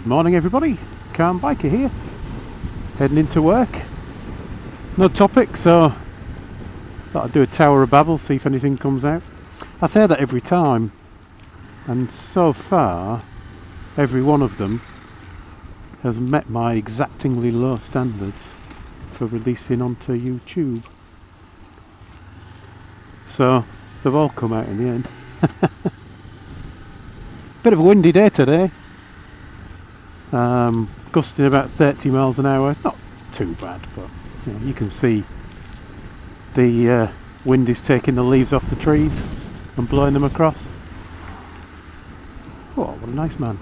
morning everybody, Calm Biker here, heading into work. No topic, so thought I'd do a tower of Babble, see if anything comes out. I say that every time, and so far every one of them has met my exactingly low standards for releasing onto YouTube. So they've all come out in the end. Bit of a windy day today. Gusting about 30 miles an hour. Not too bad, but you can see the wind is taking the leaves off the trees and blowing them across. Oh, what a nice man.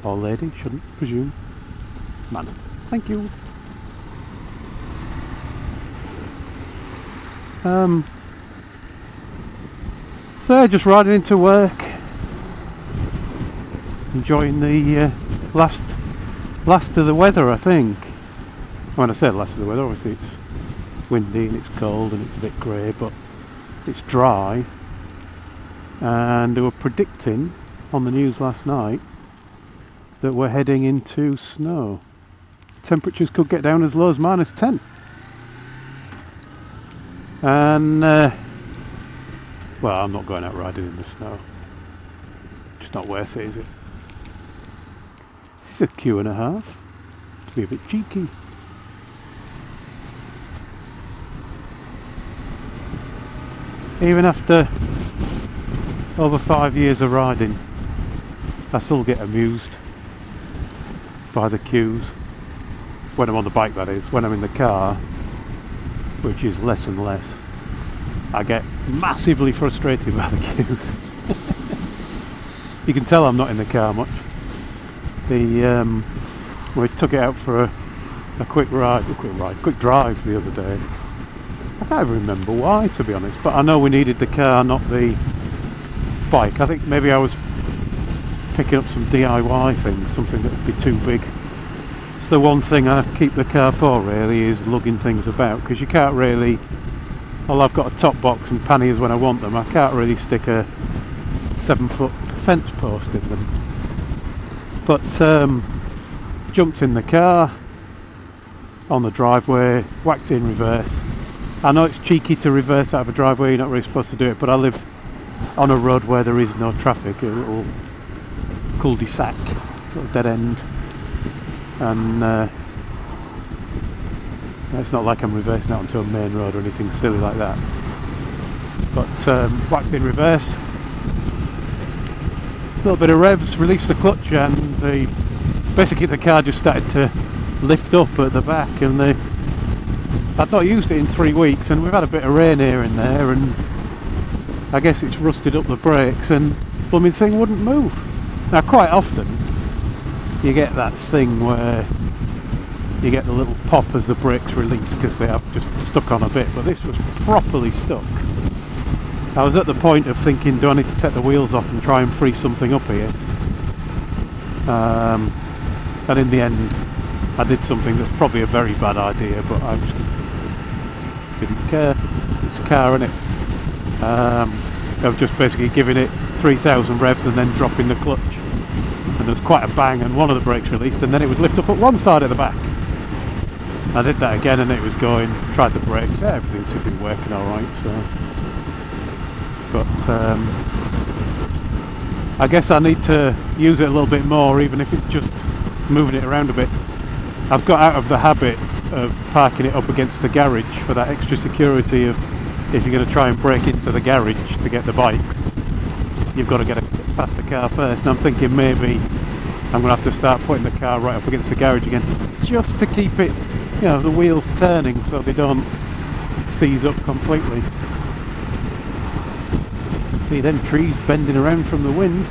Or lady, shouldn't presume. Man. Thank you. So yeah, just riding into work, enjoying the last of the weather, I think. When I say last of the weather, obviously it's windy and it's cold and it's a bit grey, but it's dry. And they were predicting on the news last night that we're heading into snow. Temperatures could get down as low as -10. And well, I'm not going out riding in the snow. It's not worth it, is it? This is a Q&A, to be a bit cheeky. Even after over 5 years of riding, I still get amused by the queues. When I'm on the bike, that is. When I'm in the car, which is less and less, I get massively frustrated by the queues. You can tell I'm not in the car much. We took it out for a quick drive the other day. I can't even remember why, to be honest, but I know we needed the car, not the bike. I think maybe I was picking up some DIY things, something that would be too big. It's the one thing I keep the car for, really, is lugging things about, because you can't really, well, I've got a top box and panniers when I want them, I can't really stick a 7-foot fence post in them. But jumped in the car on the driveway, whacked in reverse. I know it's cheeky to reverse out of a driveway, you're not really supposed to do it, but I live on a road where there is no traffic, a little cul-de-sac, a little dead end, and it's not like I'm reversing out onto a main road or anything silly like that. But whacked in reverse, a little bit of revs, released the clutch, and basically the car just started to lift up at the back, and I'd not used it in 3 weeks, and we've had a bit of rain here and there, and I guess it's rusted up the brakes, and the blooming thing wouldn't move. Now quite often you get that thing where you get the little pop as the brakes release because they have just stuck on a bit, but this was properly stuck. I was at the point of thinking, do I need to take the wheels off and try and free something up here? And in the end I did something that's probably a very bad idea, but I just didn't care. It's a car, innit? I've just basically given it 3,000 revs and then dropping the clutch, and there was quite a bang and one of the brakes released, and then it would lift up at one side at the back. I did that again and it was going, tried the brakes, everything seemed to be working alright, so. But I guess I need to use it a little bit more, even if it's just moving it around a bit. I've got out of the habit of parking it up against the garage for that extra security of, if you're going to try and break into the garage to get the bikes, you've got to get past the car first, and I'm thinking maybe I'm going to have to start putting the car right up against the garage again, just to keep it, the wheels turning so they don't seize up completely. See them trees bending around from the wind.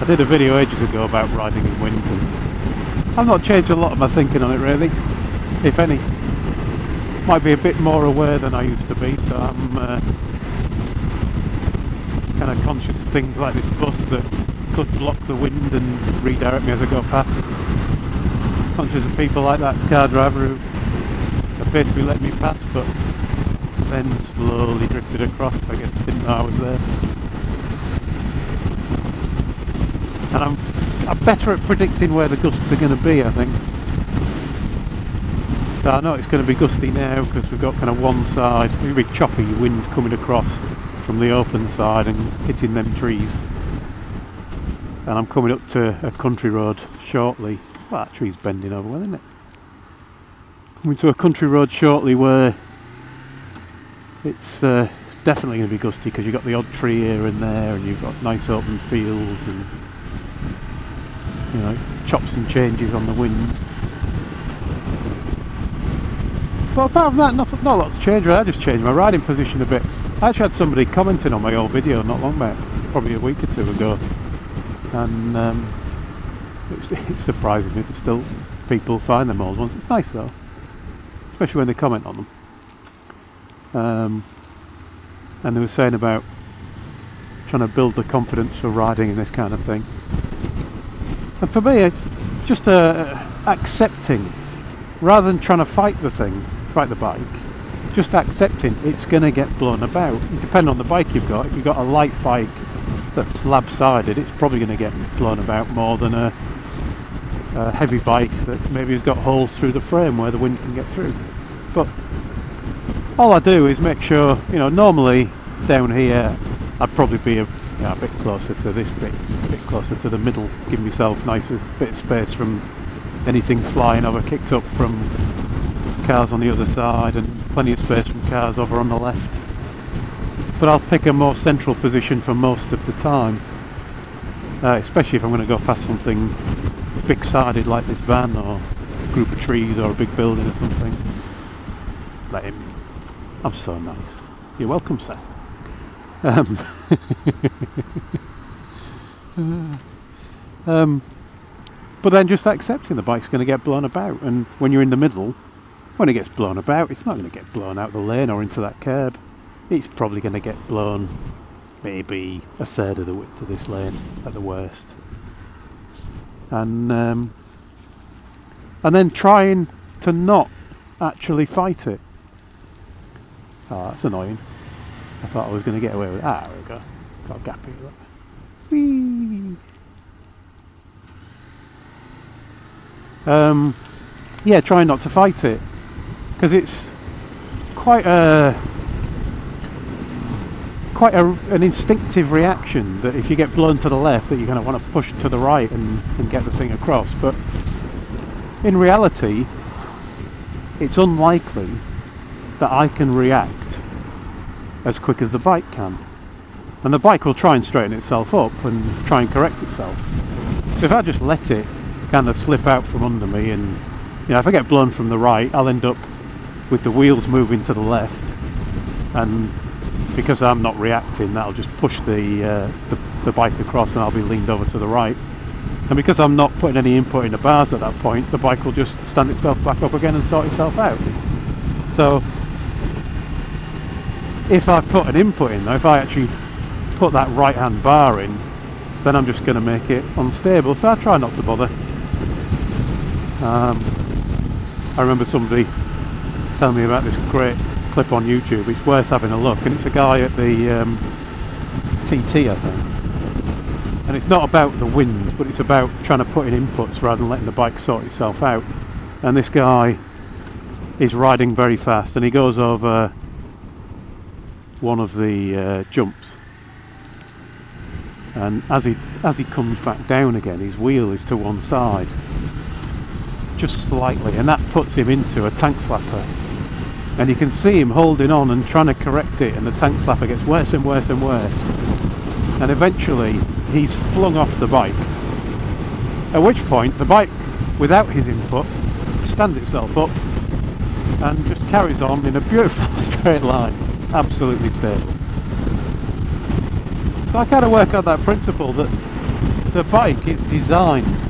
I did a video ages ago about riding in wind, and I've not changed a lot of my thinking on it really, if any. Might be a bit more aware than I used to be, so I'm kind of conscious of things like this bus that could block the wind and redirect me as I go past. Conscious of people like that car driver who appeared to be letting me pass, but then slowly drifted across. I guess they didn't know I was there. and I'm better at predicting where the gusts are going to be, I think. So I know it's going to be gusty now because we've got kind of one side, a big choppy wind coming across from the open side and hitting them trees. And I'm coming up to a country road shortly. Well, that tree's bending over well, isn't it? Coming to a country road shortly where it's definitely going to be gusty because you've got the odd tree here and there, and you've got nice open fields, and you know, it chops and changes on the wind. But apart from that, not a lot's changed. I just changed my riding position a bit. I actually had somebody commenting on my old video not long back, probably a week or two ago, and it surprises me that still people find them old ones. It's nice though, especially when they comment on them. And they were saying about trying to build the confidence for riding in this kind of thing. And for me, it's just accepting, rather than trying to fight the bike, just accepting it's going to get blown about. Depending on the bike you've got, if you've got a light bike that's slab-sided, it's probably going to get blown about more than a heavy bike that maybe has got holes through the frame where the wind can get through. But all I do is make sure, you know, normally down here I'd probably be a bit closer to this bit, a bit closer to the middle, give myself nicer bit of space from anything flying over, kicked up from cars on the other side, and plenty of space from cars over on the left. But I'll pick a more central position for most of the time, especially if I'm going to go past something big-sided like this van or a group of trees or a big building or something. Let him in. I'm so nice. You're welcome, sir. But then just accepting the bike's going to get blown about, and when you're in the middle, when it gets blown about, it's not going to get blown out the lane or into that curb. It's probably going to get blown maybe a third of the width of this lane at the worst. And then trying to not actually fight it. Oh, that's annoying. I thought I was going to get away with it. Ah, there we go. Got a gap here, look. Whee! Yeah, trying not to fight it, because it's quite an instinctive reaction that if you get blown to the left, that you're going to want to push to the right and get the thing across. But in reality, it's unlikely that I can react as quick as the bike can, and the bike will try and straighten itself up and try and correct itself. So if I just let it kind of slip out from under me, and you know, if I get blown from the right, I'll end up with the wheels moving to the left, and because I'm not reacting, that'll just push the bike across, and I'll be leaned over to the right. And because I'm not putting any input in the bars at that point, the bike will just stand itself back up again and sort itself out. So if I put an input in though, if I actually put that right hand bar in, then I'm just going to make it unstable, so I try not to bother. I remember somebody telling me about this great clip on YouTube. It's worth having a look, and it's a guy at the TT, I think, and it's not about the wind, but it's about trying to put in inputs rather than letting the bike sort itself out. And this guy is riding very fast, and he goes over one of the jumps, and as he comes back down again, his wheel is to one side just slightly, and that puts him into a tank slapper, and you can see him holding on and trying to correct it, and the tank slapper gets worse and worse and worse, and eventually he's flung off the bike, at which point the bike, without his input, stands itself up and just carries on in a beautiful straight line, absolutely stable. So I kind of work on that principle that the bike is designed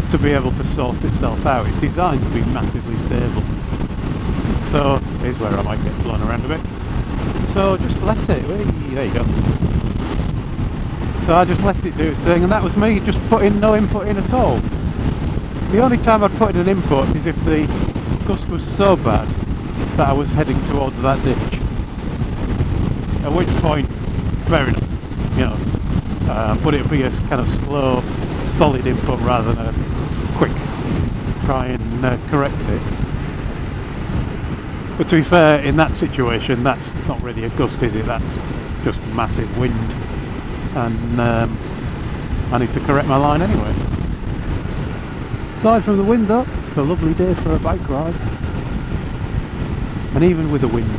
to be able to sort itself out. It's designed to be massively stable. So here's where I might get blown around a bit. So just let it. There you go. So I just let it do its thing, and that was me just putting no input in at all. The only time I'd put in an input is if the gust was so bad that I was heading towards that ditch. At which point, fair enough, you know, but it'll be a kind of slow, solid input rather than a quick try and correct it. But to be fair, in that situation, that's not really a gust, is it? That's just massive wind, and I need to correct my line anyway. Aside from the wind though, it's a lovely day for a bike ride, and even with the wind,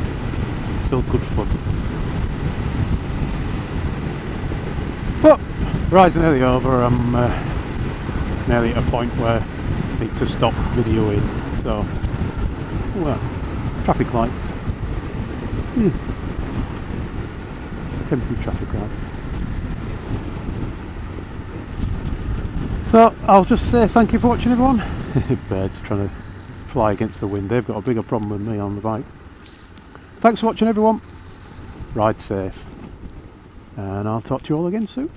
it's still good fun. But ride's nearly over. I'm nearly at a point where I need to stop videoing, so well, traffic lights. Temporary traffic lights. So I'll just say thank you for watching, everyone. Birds trying to fly against the wind. They've got a bigger problem than me on the bike. Thanks for watching, everyone. Ride safe, and I'll talk to you all again soon.